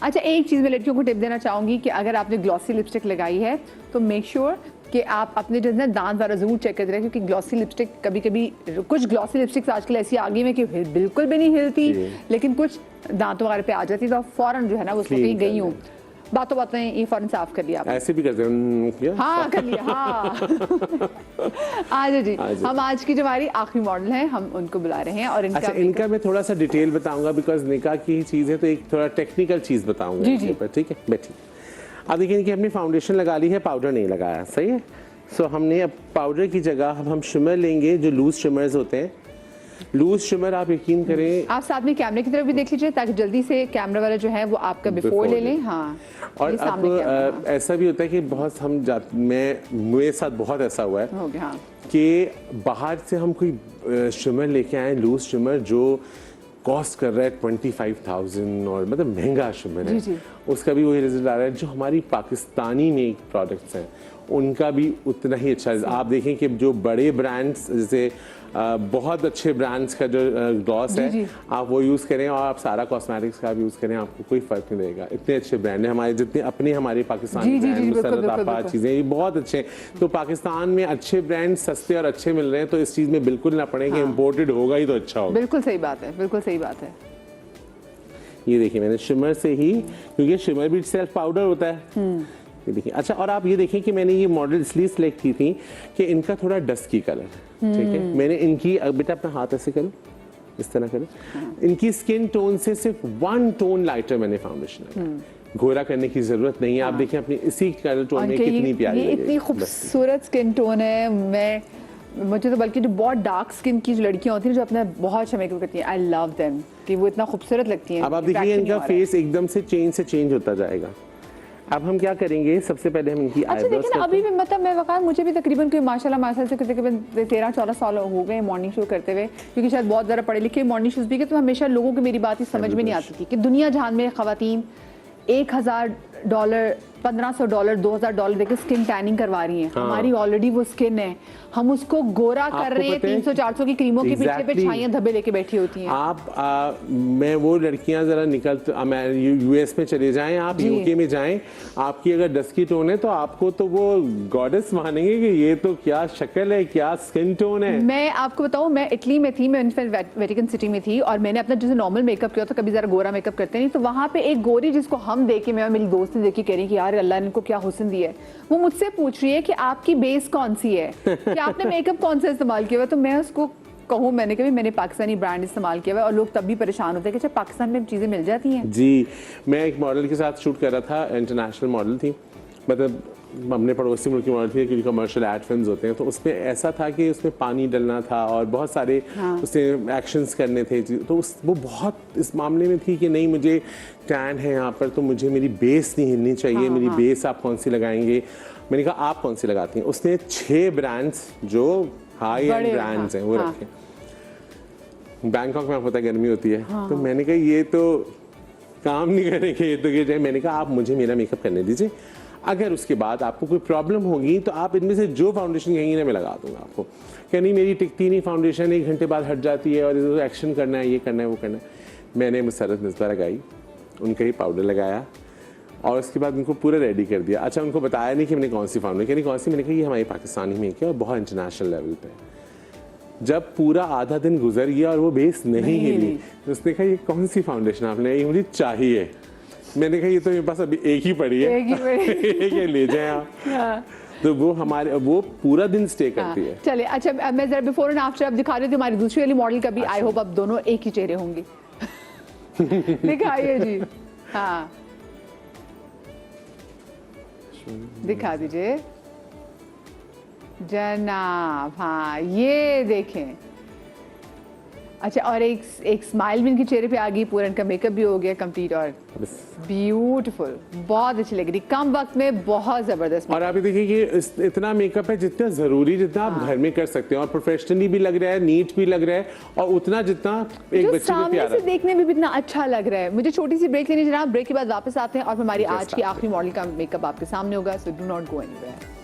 अच्छा, एक चीज़ मैं लड़कियों को टिप देना चाहूँगी कि अगर आपने ग्लॉसी लिपस्टिक लगाई है तो मेक श्योर कि आप अपने जो है ना दांत वाला ज़रूर चेक करते रहे, क्योंकि ग्लॉसी लिपस्टिक कभी कभी कुछ ग्लॉसी लिपस्टिक्स आजकल ऐसी आ गई हैं कि बिल्कुल भी नहीं हिलती, लेकिन कुछ दांतों वगैरह पे आ जाती है तो फ़ौरन जो है ना वो कहीं गई हूँ, बातों बातों ये फ़ौरन साफ कर लिया। ऐसे भी करते हैं। हाँ कर लिया। हाँ आज जी हम आज की जो हमारी आखिरी मॉडल है हम उनको बुला रहे हैं और इनका अच्छा, इनका मैं थोड़ा सा डिटेल बताऊंगा बिकॉज निकाह की चीज़ है तो एक थोड़ा टेक्निकल चीज़ बताऊंगा जी जी। ठीक है बैठिए। अब देखिए कि हमने फाउंडेशन लगा ली है, पाउडर नहीं लगाया, सही है। सो हमने अब पाउडर की जगह हम शिमर लेंगे जो लूज शिमर्स होते हैं। लूज शिमर आप यकीन करें, आप साथ में कैमरे की तरफ भी देख लीजिए ताकि जल्दी से कैमरा वाला जो है वो आपका बिफोर ले लें। हाँ, और अब ऐसा भी होता है कि बहुत हम मेरे साथ बहुत ऐसा हुआ है हो गया हाँ। कि बाहर से हम कोई शिमर लेके आए, लूज शिमर जो कॉस्ट कर रहा है 25,000 और मतलब महंगा शिमर है, उसका भी वही रिजल्ट आ रहा है। जो हमारी पाकिस्तानी मेक प्रोडक्ट्स हैं उनका भी उतना ही अच्छा है। आप देखें कि जो बड़े ब्रांड्स जैसे बहुत अच्छे ब्रांड्स का जो ग्लॉस है आप वो यूज़ करें और आप सारा कॉस्मेटिक्स का भी यूज़ करें, आपको कोई फ़र्क नहीं देगा। इतने अच्छे ब्रांड हैं हमारे, जितने अपने हमारे पाकिस्तानी ब्रांड चीज़ें ये बहुत अच्छे हैं। तो पाकिस्तान में अच्छे ब्रांड सस्ते और अच्छे मिल रहे हैं तो इस चीज़ में बिल्कुल ना पड़े कि इम्पोर्टेड होगा ही तो अच्छा होगा। बिल्कुल सही बात है, बिल्कुल सही बात है। ये देखिए मैंने शिमर से ही, क्योंकि शिमर भी सेल्फ पाउडर होता है, ये देखिए। अच्छा, और आप ये देखें कि मैंने ये मॉडल इसलिए सिलेक्ट की थी कि इनका थोड़ा डस्की कलर है, ठीक है। मैंने इनकी, बेटा अपना हाथ ऐसे करो, इस तरह करो, इनकी स्किन टोन से सिर्फ 1 टोन लाइटर मैंने फाउंडेशन लगाया, गोरा करने की जरूरत नहीं है। आप देखिए अपनी इसी कलर टोन में कितनी प्यारी ये इतनी खूबसूरत स्किन टोन है। मुझे तो बल्कि जो बहुत डार्क स्किन की जो लड़कियां होती हैं जो अपना बहुत अच्छा मेकअप करती हैं, आई लव देम कि वो इतना खूबसूरत लगती हैं। अब आप देखिए इनका फेस एकदम से चेंज होता जाएगा। अब हम क्या करेंगे, सबसे पहले हम इनकी अच्छा देखिए ना, अभी भी मतलब मैं वक़ात मुझे भी तकरीबन कोई माशाल्लाह से तकरीबन 13-14 साल हो गए मॉर्निंग शो करते हुए, क्योंकि शायद बहुत ज़्यादा पढ़े लिखे मॉर्निंग शोज़ भी के, तो हमेशा लोगों की मेरी बात ही समझ में नहीं आती थी कि दुनिया जहान में ख़वातीन $1,000, $1,500, $2,000 देकर स्किन टैनिंग करवा रही हैं। हमारी ऑलरेडी वो स्किन है, हम उसको गोरा कर रहे हैं 300-400 की क्रीमों के पीछे पे छाइयां धब्बे लेके बैठी होती हैं। मैं वो लड़कियां जरा यूएस में चले जाएं, आप यूके में जाएं, आपकी अगर डस्की टोन है तो आपको तो वो गॉडेस मानेंगे कि ये तो क्या शक्ल है, क्या स्किन टोन है। मैं आपको बताऊं, मैं इटली में थी, मैं वेटिकन सिटी में थी और मैंने अपना जैसे नॉर्मल मेकअप किया तो कभी जरा गोरा मेकअप करते नहीं, तो वहाँ पे एक गोरी जिसको हम देखे, मैं और मेरी दोस्त ने देखी, कह रही कि यार अल्लाह ने इनको क्या हुस्न दिया है, वो मुझसे पूछ रही है कि आपकी बेस कौन सी है, कि आपने मेकअप कौन सा इस्तेमाल किया हुआ। तो मैं उसको कहूँ, मैंने कभी मैंने पाकिस्तानी ब्रांड इस्तेमाल किया हुआ, और लोग तब भी परेशान होते हैं कि अच्छा पाकिस्तान में चीज़ें मिल जाती हैं। जी, मैं एक मॉडल के साथ शूट कर रहा था, इंटरनेशनल मॉडल थी, मतलब हमने पड़ोसी मुल्क की मॉडल थी क्योंकि कमर्शियल एड फिल्म्स होते हैं, तो उसमें ऐसा था कि उसमें पानी डलना था और बहुत सारे उसमें एक्शंस करने थे, तो वो बहुत इस मामले में थी कि नहीं मुझे टैन है यहाँ पर तो मुझे मेरी बेस नहीं हिलनी चाहिए। मेरी बेस आप कौन सी लगाएंगे? मैंने कहा आप कौन सी लगाती हैं? उसने 6 ब्रांड्स जो हाई एंड ब्रांड्स हैं वो रखे। बैंकॉक में आपको पता है गर्मी होती है, तो मैंने कहा ये तो काम नहीं करेंगे, ये तो मैंने कहा आप मुझे मेरा मेकअप करने दीजिए, अगर उसके बाद आपको कोई प्रॉब्लम होगी तो आप इनमें से जो फाउंडेशन कहेंगे ना मैं लगा दूंगा आपको। क्या नहीं मेरी टिकती नहीं फाउंडेशन, 1 घंटे बाद हट जाती है और एक्शन करना है, ये करना है, वो करना है। मैंने मुसरत नज़्बा लगाई, उनका ही पाउडर लगाया और उसके बाद उनको पूरा रेडी कर दिया। अच्छा, उनको बताया नहीं कि मैंने कौन सी फाउंडेशन, यानी कौन सी, मैंने कहा ये हमारी पाकिस्तानी मेक है और बहुत इंटरनेशनल लेवल पे। जब पूरा आधा दिन गुजर गया और वो बेस नहीं हिली, तो उसने कहा ये कौन सी फाउंडेशन आपने, ये मुझे चाहिए। मैंने कहा ये तो मेरे पास अभी एक ही पड़ी है, एक ही ले जाएं आप। तो वो हमारे वो पूरा दिन स्टे करती है। चलिए, अच्छा मैं जरा बिफोर एंड आफ्टर अब दिखा रही थी हमारी दूसरी वाली मॉडल का भी। आई होप अब दोनों एक ही चेहरे होंगे। दिखाइए जी। हाँ दिखा दीजिए जनाब। हाँ ये देखें। अच्छा, और एक स्माइल भी इनके चेहरे पे आ गई, पूरा इनका मेकअप भी हो गया कंप्लीट और ब्यूटीफुल, बहुत अच्छी लग रही, कम वक्त में बहुत जबरदस्त। और आप देखिए कि इतना मेकअप है जितना जरूरी, जितना आप घर में कर सकते हैं और प्रोफेशनली भी लग रहा है, नीट भी लग रहा है और उतना जितना एक बच्चे को प्यारा से देखने में भी इतना अच्छा लग रहा है। मुझे छोटी सी ब्रेक लेनी जनाब, ब्रेक के बाद वापस आते हैं और हमारी आज की आखिरी मॉडल का मेकअप आपके सामने होगा, so do not go anywhere.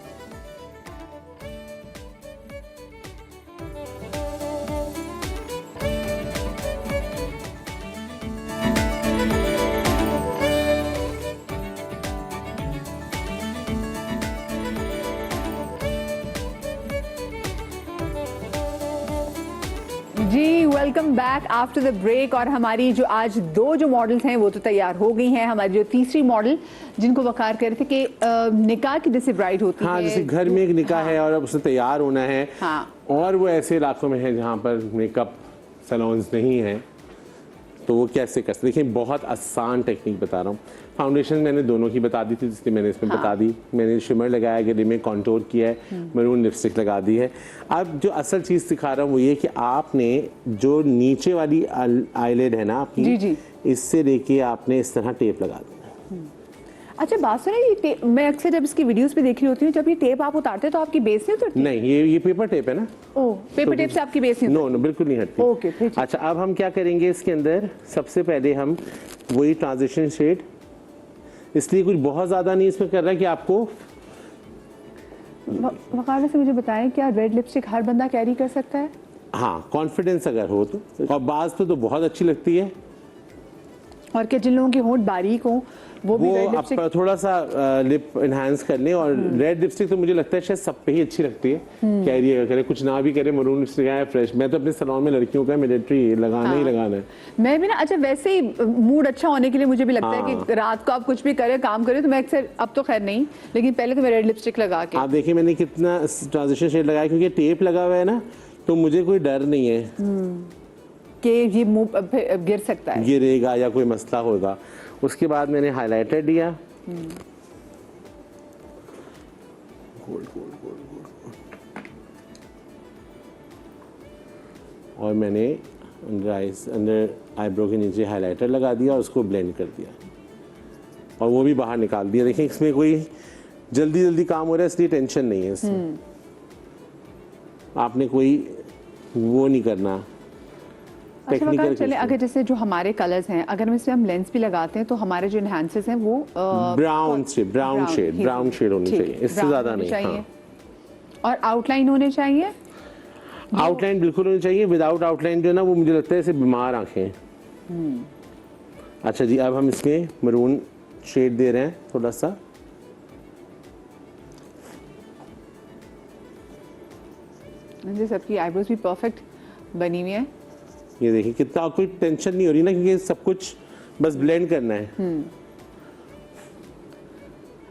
Welcome back after the break. और हमारी जो आज दो जो मॉडल्स हैं वो तो तैयार हो गई हैं। हमारी जो तीसरी मॉडल जिनको वकार कह रहे थे कि निकाह की जैसे ब्राइड होती हाँ, है, जैसे घर में एक निकाह है और अब उसे तैयार होना है। हाँ। और वो ऐसे इलाकों में है जहाँ पर मेकअप सैलून्स नहीं हैं, तो वो कैसे कर सकते। देखिए, बहुत आसान टेक्निक बता रहा हूँ। फाउंडेशन मैंने दोनों की बता दी थी, इसलिए मैंने इसमें बता दी। मैंने शिमर लगाया, गले में कॉन्टोर किया है, मरून लिपस्टिक लगा दी है। अब जो असल चीज़ सिखा रहा हूँ वो ये कि आपने जो नीचे वाली आईलिड है ना आपकी, जी जी, इससे लेके आपने इस तरह टेप लगा देना। अच्छा बात सुनो, ये टेप मैं अक्सर जब इसकी वीडियोस पे देख रही होती हूँ, जब ये टेप आप उतारते हैं तो आपकी बेस नहीं उतरती? नहीं, ये पेपर टेप है ना। ओह, पेपर टेप से आपकी बेस नहीं नो नो, बिल्कुल नहीं हटती। ओके, फिर ठीक। अच्छा, अब हम क्या करेंगे इसके अंदर, सबसे पहले हम वही ट्रांजिशन शेड, इसलिए कुछ बहुत ज्यादा नहीं इसमें कर रहा है कि आपको वकार से मुझे बताएं, क्या रेड लिपस्टिक हर बंदा कैरी कर सकता है? हाँ, कॉन्फिडेंस अगर हो तो। और बाज पे तो बहुत अच्छी लगती है। और क्या जिन लोगों के होंठ बारीक हो वो भी रेड आप लिपस्टिक? थोड़ा सा लिप एनहांस कर लें। और रेड लिपस्टिक तो मुझे लगता है शायद सब पे ही अच्छी लगती है। कैरी अगर करे, कुछ ना भी करे, मरून लिपस्टिक आए फ्रेश। मैं तो अपने सैलून में लड़कियों का मैंडेटरी लगाना ही लगाना है। मैं भी ना, अच्छा वैसे ही मूड अच्छा होने के लिए मुझे भी लगता है हाँ। कि रात को आप कुछ भी करें, काम करें, तो मैं अक्सर, अब तो खैर नहीं, लेकिन पहले तो मैं रेड लिपस्टिक लगा के। आप देखिए मैंने कितना ट्रांजिशन शेड लगाया, क्योंकि टेप लगा हुआ है ना, तो मुझे कोई डर नहीं है कि ये मुंह पे गिर सकता है, गिरेगा या कोई मसला होगा। उसके बाद मैंने हाइलाइटर दिया, गोल्ड गोल्ड गोल्ड गोल्ड, और मैंने अंदर आईब्रो के नीचे हाइलाइटर लगा दिया और उसको ब्लेंड कर दिया और वो भी बाहर निकाल दिया। देखिए, इसमें कोई जल्दी जल्दी काम हो रहा है, इसलिए टेंशन नहीं है इसमें। आपने कोई वो नहीं करना। अच्छा वकार चले, अगर जैसे जो हमारे कलर्स हैं, अगर हम इसमें लेंस भी लगाते हैं तो हमारे जो एनहांसर्स हैं वो ब्राउन शेड होनी चाहिए, इससे ज्यादा नहीं। हाँ। और आउटलाइन होने चाहिए, आउटलाइन बिल्कुल होनी चाहिए। विदाउट आउटलाइन जो है ना, वो मुझे लगता है ऐसे बीमार आंखें। अच्छा जी, अब हम इसमें मरून शेड दे रहे हैं थोड़ा सा। सबकी आईब्रोज भी परफेक्ट बनी हुई है। ये देखिए, कितना कोई टेंशन नहीं हो रही ना, क्योंकि सब कुछ बस ब्लेंड करना है।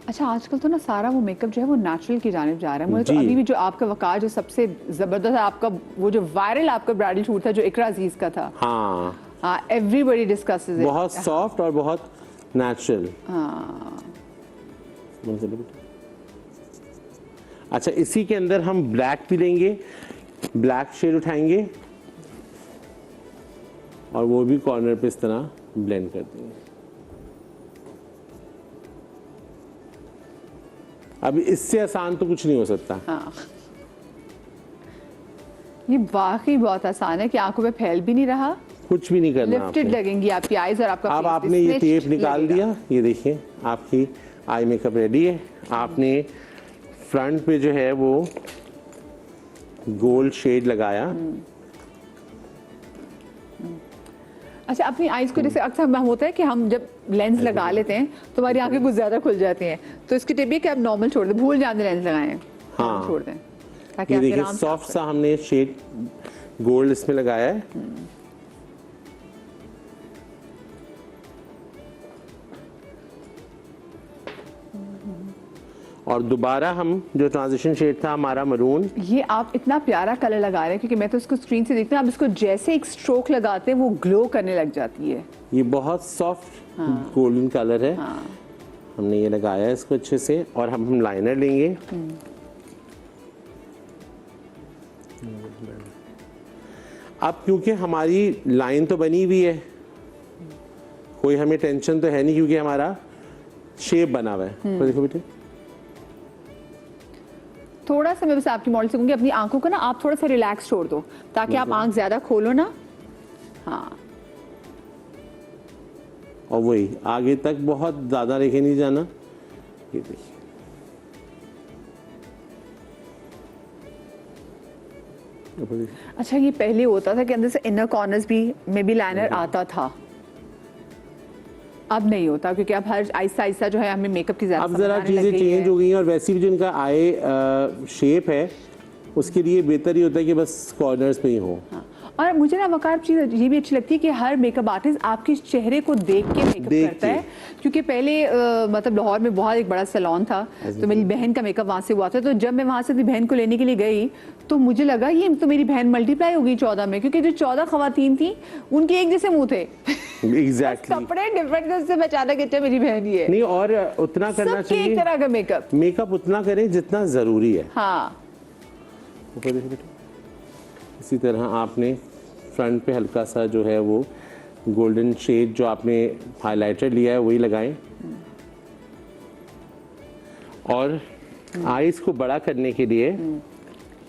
अच्छा, आजकल तो ना सारा वो मेकअप जो है वो नेचुरल की जानिब जा रहा है। मुझे तो अभी भी जो आपका वकार जो सबसे जबरदस्त है, आपका वो जो वायरल आपका ब्राइडल शूट था जो इकरा अजीज का था। हाँ, एवरीबॉडी डिस्कसेस इट। बहुत सॉफ्ट और बहुत नेचुरल। अच्छा, इसी के अंदर हम ब्लैक भी लेंगे, ब्लैक शेड उठाएंगे और वो भी कॉर्नर पे इस तरह ब्लेंड कर देंगे। अब इससे आसान तो कुछ नहीं हो सकता। हाँ, ये वाकई बहुत आसान है कि आंखों पे फैल भी नहीं रहा, कुछ भी नहीं करना। लिफ्टेड लगेंगी आपकी आईज और आपका अब फेस आपने ये टेप स्ट्रेच निकाल लगेगा। दिया, ये देखिए आपकी आई मेकअप रेडी है। आपने फ्रंट पे जो है वो गोल्ड शेड लगाया। अच्छा, अपनी आईज को जैसे अक्सर होता है कि हम जब लेंस लगा लेते हैं तो हमारी आंखें कुछ ज्यादा खुल जाती हैं, तो इसकी टिप ये कि आप नॉर्मल छोड़ दें, भूल जाते लेंस लगाएं। हाँ, छोड़ दें ताकि ये आप देखिए आराम से सॉफ्ट सा हमने शेड गोल्ड इसमें लगाया है। और दोबारा हम जो ट्रांजिशन शेड था हमारा मरून, ये आप इतना प्यारा कलर लगा रहे हैं, क्योंकि मैं तो इसको स्क्रीन से देखती हूँ, आप इसको जैसे एक स्ट्रोक लगाते हैं वो ग्लो करने लग जाती है। ये बहुत सॉफ्ट गोल्डन कलर है। हमने ये लगाया है इसको अच्छे से। और हम लाइनर लेंगे। अब क्योंकि हमारी लाइन तो बनी हुई है, कोई हमें टेंशन तो है नहीं, क्योंकि हमारा शेप बना हुआ है। तो देखो बेटे, थोड़ा सा मैं बस आपकी मॉडल से कहूँगी, अपनी आंखों को ना आप थोड़ा सा रिलैक्स छोड़ दो, ताकि आप आंख ज्यादा खोलो ना। हाँ, और वही आगे तक बहुत ज्यादा लेके नहीं जाना। ये देखिए, अच्छा ये पहले होता था कि अंदर से इनर कॉर्नर्स भी में भी लाइनर आता था, अब नहीं होता, क्योंकि अब हर आहिस्ता आहिस्ता जो है हमें मेकअप की अब जरा चीजें चेंज हो गई हैं। और वैसे भी जो इनका आई शेप है उसके लिए बेहतर ही होता है कि बस कॉर्नर्स पे ही हो। हाँ। और मुझे ना वकार चीज़ ये भी अच्छी लगती है कि हर मेकअप आर्टिस्ट आपके चेहरे को देख के मेकअप करता है, क्योंकि पहले मतलब लाहौर में बहुत एक बड़ा सैलून था, तो मेरी बहन का मेकअप वहाँ से हुआ था। तो जब मैं वहाँ से अपनी बहन को लेने के लिए गई तो मुझे लगा ये तो मेरी बहन मल्टीप्लाई हो गई 14 में, क्योंकि जो 14 खवातीन थी उनके एक जैसे मुंह थे। एग्जैक्टली कपड़े डिफरेंट, उससे पहचाना कि अच्छा मेरी बहन ही है। नहीं, और उतना करना सबके एक चाहिए, तरह का मेकअप उतना करें जितना जरूरी है। हाँ, ऊपर देखिए बेटा, इसी तरह आपने फ्रंट पे हल्का सा जो है वो गोल्डन शेड जो आपने हाइलाइटर लिया है वही लगाएं, और आईज को बड़ा करने के लिए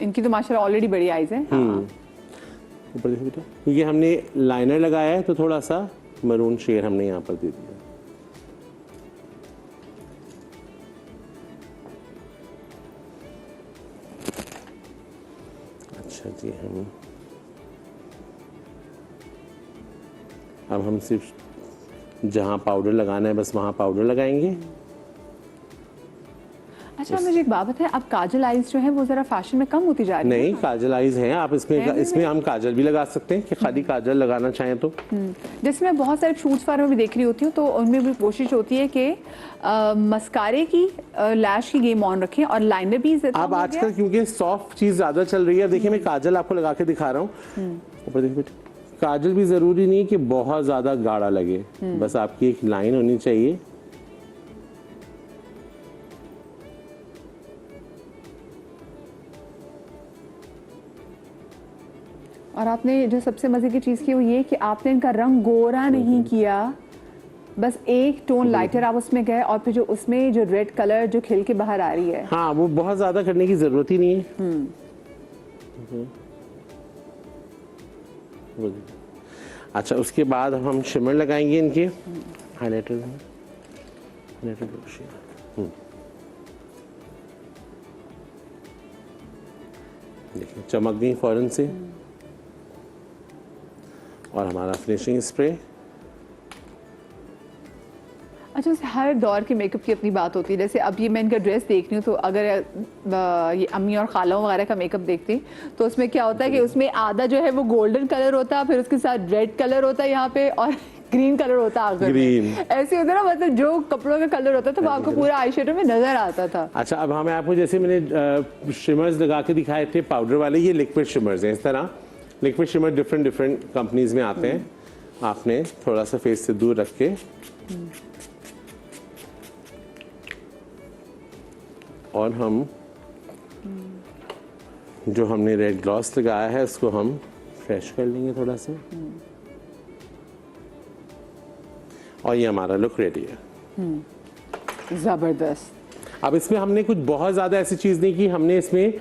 इनकी तो माशाल्लाह ऑलरेडी बड़ी आईज है। हाँ। ऊपर देखिए बेटा, क्योंकि हमने लाइनर लगाया है तो थोड़ा सा मरून शेड हमने यहाँ पर दे दिया। अच्छा जी, अब हम सिर्फ जहाँ पाउडर लगाना है बस वहाँ पाउडर लगाएंगे। अच्छा मुझे एक बात है, अब काजल आईज जो है वो जरा फैशन में कम होती जा रही है। नहीं, काजल आईज हैं, आप इसमें हम काजल भी लगा सकते हैं कि खाली काजल लगाना चाहें तो। जिसमें बहुत सारे शूट्स पर मैं भी देख रही होती हूँ तो उनमें भी कोशिश होती है कि मस्कारे की लैश की गेम ऑन रखें और लाइनर भी। अब आजकल क्योंकि सॉफ्ट चीज ज्यादा चल रही है, देखिए मैं काजल आपको लगा के दिखा रहा हूँ। ऊपर देखिए बेटा, काजल भी जरूरी नहीं कि बहुत ज्यादा गाढ़ा लगे, बस आपकी एक लाइन होनी चाहिए। और आपने जो सबसे मजे की चीज की वो ये कि आपने इनका रंग गोरा नहीं किया, बस एक टोन लाइटर आप उसमें गए और फिर जो उसमें जो रेड कलर जो खिल के बाहर आ रही है, हाँ वो बहुत ज्यादा करने की जरूरत ही नहीं है। अच्छा, उसके बाद हम शिमर लगाएंगे इनके हाइलाइटर। देखिए चमक गई फौरन से। और हमारा फिनिशिंग स्प्रे। अच्छा, हर दौर के मेकअप की अपनी बात होती है। जैसे अब ये मैं इनका ड्रेस देख रही हूँ तो अगर ये अम्मी और खालाओं वगैरह का मेकअप देखती तो उसमें क्या होता है कि उसमें आधा जो है वो गोल्डन कलर होता है, फिर उसके साथ रेड कलर होता है यहाँ पे और ग्रीन कलर होता है आखिर में। ऐसे होता है ना, मतलब जो कपड़ों का कलर होता था वो आपको पूरा आई शेडो में नजर आता था। अच्छा, अब हमें आपको जैसे मैंने शिमर्स लगा के दिखाए थे पाउडर वाले, ये लिक्विड शिमर्स हैं। इस तरह लिक्विड शिमर डिफरेंट कंपनीज में आते हैं। आपने थोड़ा सा फेस से दूर रख के और हम जो हमने रेड ग्लॉस लगाया है उसको हम फ्रेश कर लेंगे थोड़ा सा, और ये हमारा लुक रेडी है। जबरदस्त। अब इसमें हमने कुछ बहुत ज्यादा ऐसी चीज नहीं की, हमने इसमें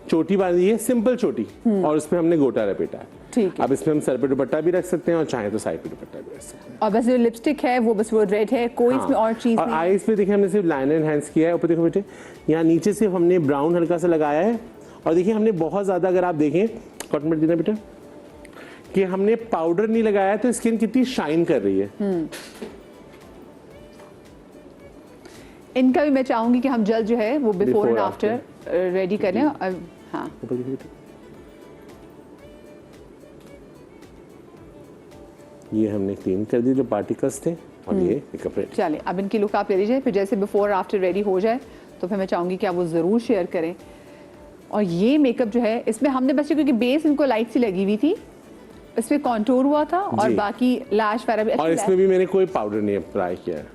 चोटी बांधी है, सिंपल चोटी, और उसमें हमने गोटा लपेटा है। ठीक है। अब इसमें हम सर पे दुपट्टा भी रख सकते हैं और चाहे तो साइड पे दुपट्टा भी रख सकते हैं। और बस जो लिपस्टिक है वो बस वो रेड है, कोई इसमें और चीज और नहीं। आईज पे देखिए हमने सिर्फ लाइनर एनहांस किया है। ऊपर देखो बेटे, यहाँ नीचे सिर्फ हमने ब्राउन हल्का सा लगाया है। और देखिए हमने बहुत ज्यादा, अगर आप देखें कॉटन में देना बेटा, कि हमने पाउडर नहीं लगाया तो स्किन कितनी शाइन कर रही है। इनका भी मैं चाहूंगी कि हम जल्द जो है वो बिफोर एंड आफ्टर रेडी करें। हाँ, ये हमने क्लीन कर दी जो पार्टिकल्स थे, और ये मेकअप रेडी। चलिए अब इनकी लुक आप ले लीजिए, फिर जैसे बिफोर आफ्टर रेडी हो जाए तो फिर मैं चाहूंगी कि आप वो जरूर शेयर करें। और ये मेकअप जो है इसमें हमने बस क्योंकि बेस इनको लाइट सी लगी हुई थी, इसमें कॉन्टूर हुआ था और बाकी लैश वगैरह भी। और इसमें भी मैंने कोई पाउडर नहीं अप्लाई किया है।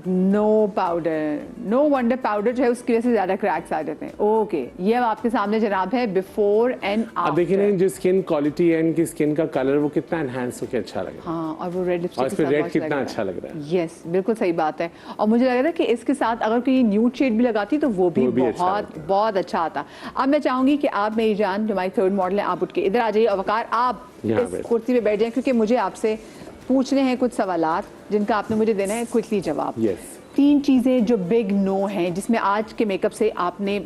No powder, no wonder powder जो है उसकी वजह से ज्यादा क्रैक्स आ जाते हैं। ओके, ये अब आपके सामने जनाब है बिफोर एंड आफ्टर। अब देखिए ना जो स्किन क्वालिटी है इनकी स्किन का कलर वो कितना एनहांस होकर अच्छा लग रहा है। हाँ, और वो रेड लिपस्टिक और इस पे रेड कितना अच्छा लग रहा है। यस, बिल्कुल सही बात है। और मुझे लग रहा है कि इसके साथ अगर कोई न्यूड शेड भी लगाती तो वो भी बहुत अच्छा आता। अब मैं चाहूंगी कि आप मेरी जान जो हमारी थर्ड मॉडल है, आप उठ के इधर आ जाइए। अवकार आप इस कुर्सी पे बैठ जाए क्योंकि मुझे आपसे पूछने हैं कुछ सवालात जिनका आपने मुझे देना है क्विकली जवाब। तीन चीजें जो बिग नो हैं, जिसमें आज के मेकअप से आपने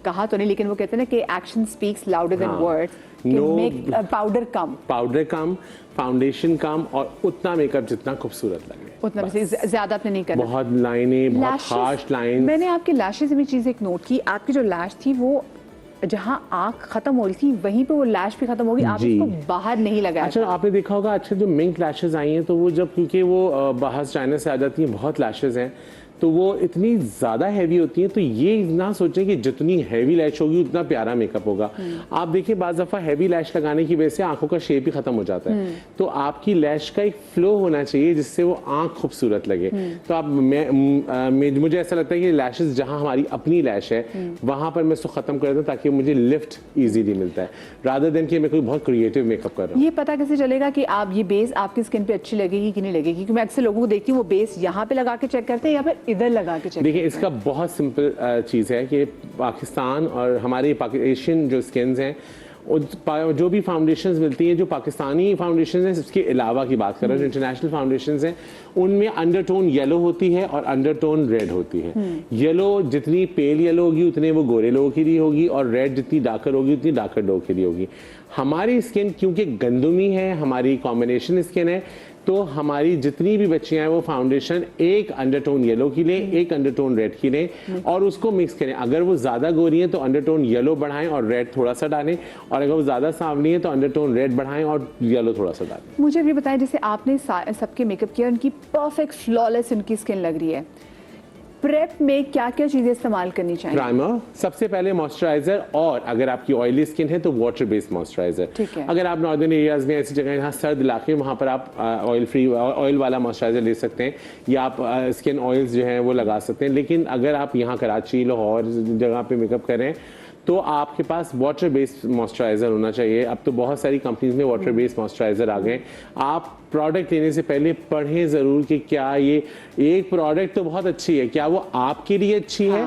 कहा तो नहीं, लेकिन वो कहते हैं ना कि action speaks louder than words. Powder कम, फाउंडेशन कम, और उतना मेकअप जितना खूबसूरत लगे उतना, ज्यादा आपने नहीं करना। बहुत लाइनें, बहुत हार्श लाइन। मैंने आपके लैशेस में चीज एक नोट की, आपकी जो लैश थी वो जहाँ आँख खत्म हो रही थी वहीं पे वो लैश भी खत्म होगी, आप जी। इसको बाहर नहीं लगाया अच्छा, था। आपने देखा होगा अच्छा जो मिंक लैशेज आई हैं तो वो जब क्योंकि वो बाहर चाइना से आ जाती हैं, बहुत लैशेज हैं तो वो इतनी ज़्यादा हैवी होती हैं, तो ये ना सोचें कि जितनी हैवी लैश होगी उतना प्यारा मेकअप होगा। आप देखिए बाज़ दफ़ा हैवी लैश लगाने की वजह से आंखों का शेप ही खत्म हो जाता है, तो आपकी लैश का एक फ्लो होना चाहिए जिससे वो आंख खूबसूरत लगे। तो आप मुझे ऐसा लगता है कि लैशेज जहाँ हमारी अपनी लैश है वहाँ पर मैं इसको ख़त्म कर दूँ ताकि मुझे लिफ्ट ईजीली मिलता है, रादर देन कि मैं कोई बहुत क्रिएटिव मेकअप कर रहा हूँ। ये पता कैसे चलेगा कि आप ये बेस आपकी स्किन पे अच्छी लगेगी कि नहीं लगेगी? क्योंकि मैं अक्सर लोगों को देखती हूँ वो बेस यहाँ पे लगा के चेक करते हैं या फिर इधर लगा के चेक देखिए करते हैं। इसका बहुत सिंपल चीज़ है कि पाकिस्तान और हमारे एशियन जो स्किन्स हैं जो भी फाउंडेशंस मिलती हैं, जो पाकिस्तानी फाउंडेशंस हैं इसके अलावा की बात कर रहा हूँ, जो इंटरनेशनल फाउंडेशंस हैं उनमें अंडरटोन येलो होती है और अंडरटोन रेड होती है। येलो जितनी पेल येलो होगी उतने वो गोरे लोगों के लिए होगी और रेड जितनी डार्कर होगी उतनी डार्कर लोगों के लिए होगी। हमारी स्किन क्योंकि गंदुमी है, हमारी कॉम्बिनेशन स्किन है, तो हमारी जितनी भी बच्चियां हैं वो फाउंडेशन एक अंडरटोन येलो की लें, एक अंडरटोन रेड की लें और उसको मिक्स करें। अगर वो ज़्यादा गोरी हैं तो अंडरटोन येलो बढ़ाएं और रेड थोड़ा सा डालें, और अगर वो ज़्यादा सांवली है तो अंडरटोन रेड बढ़ाएं और येलो थोड़ा सा डालें। मुझे भी बताएं, जैसे आपने सबके मेकअप किया, उनकी परफेक्ट फ्लॉलेस उनकी स्किन लग रही है, प्रेप में क्या क्या चीजें इस्तेमाल करनी चाहिए? प्राइमर सबसे पहले, मॉइस्चराइजर, और अगर आपकी ऑयली स्किन है तो वाटर बेस्ड मॉइस्चराइजर। ठीक है। अगर आप नॉर्दर्न एरियाज में ऐसी जगह जहाँ सर्द इलाके वहाँ पर आप ऑयल वाला मॉइस्चराइजर ले सकते हैं या आप स्किन ऑयल्स जो हैं वो लगा सकते हैं। लेकिन अगर आप यहाँ कराची, लाहौर जगह पे मेकअप करें तो आपके पास वाटर बेस्ड मॉइस्चराइजर होना चाहिए। अब तो बहुत सारी कंपनीज में वाटर बेस्ड मॉइस्चराइजर आ गए। आप प्रोडक्ट लेने से पहले पढ़ें ज़रूर कि क्या ये एक प्रोडक्ट तो बहुत अच्छी है, क्या वो आपके लिए अच्छी है?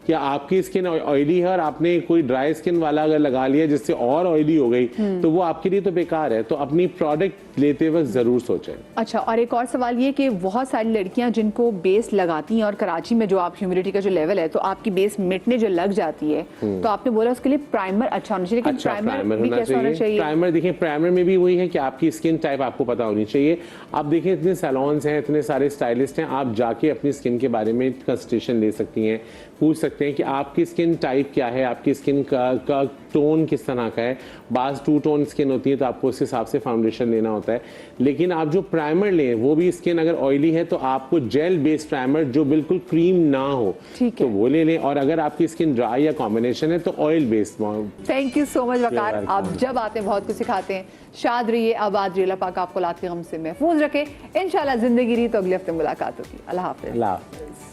क्या आपकी स्किन ऑयली है और आपने कोई ड्राई स्किन वाला अगर लगा लिया जिससे और ऑयली हो गई तो वो आपके लिए तो बेकार है। तो अपनी प्रोडक्ट लेते वक्त जरूर सोचें। अच्छा, और एक और सवाल ये कि बहुत सारी लड़कियां जिनको बेस लगाती हैं और कराची में जो आप ह्यूमिडिटी का जो लेवल है तो आपकी बेस मिटने जो लग जाती है, तो आपने बोला उसके लिए प्राइमर अच्छा होना चाहिए, लेकिन अच्छा प्राइमर भी कैसा होना चाहिए? प्राइमर देखिए, प्राइमर में भी वही है कि आपकी स्किन टाइप आपको पता होनी चाहिए। आप देखिए इतने सैलून्स हैं, इतने सारे स्टाइलिस्ट हैं, आप जाके अपनी स्किन के बारे में कंसल्टेशन ले सकती हैं, पूछ सकते हैं कि आपकी स्किन टाइप क्या है, आपकी स्किन का टोन किस तरह का है। बाज़ 2 टोन स्किन होती है तो आपको उस हिसाब से फाउंडेशन लेना होता है। लेकिन आप जो प्राइमर लें वो भी, स्किन अगर ऑयली है तो आपको जेल बेस्ड प्राइमर जो बिल्कुल क्रीम ना हो तो वो ले लें, और अगर आपकी स्किन ड्राई या कॉम्बिनेशन है तो oil based. Thank you so much Waqar, आप जब आते हैं बहुत कुछ सिखाते हैं। शाद रहिए, आबाद रहिए, अल्लाह पाक आपको लात के गम से महफूज रखे। इंशाल्लाह जिंदगी रही तो अगले हफ्ते मुलाकात होगी। अल्लाह हाफिज़।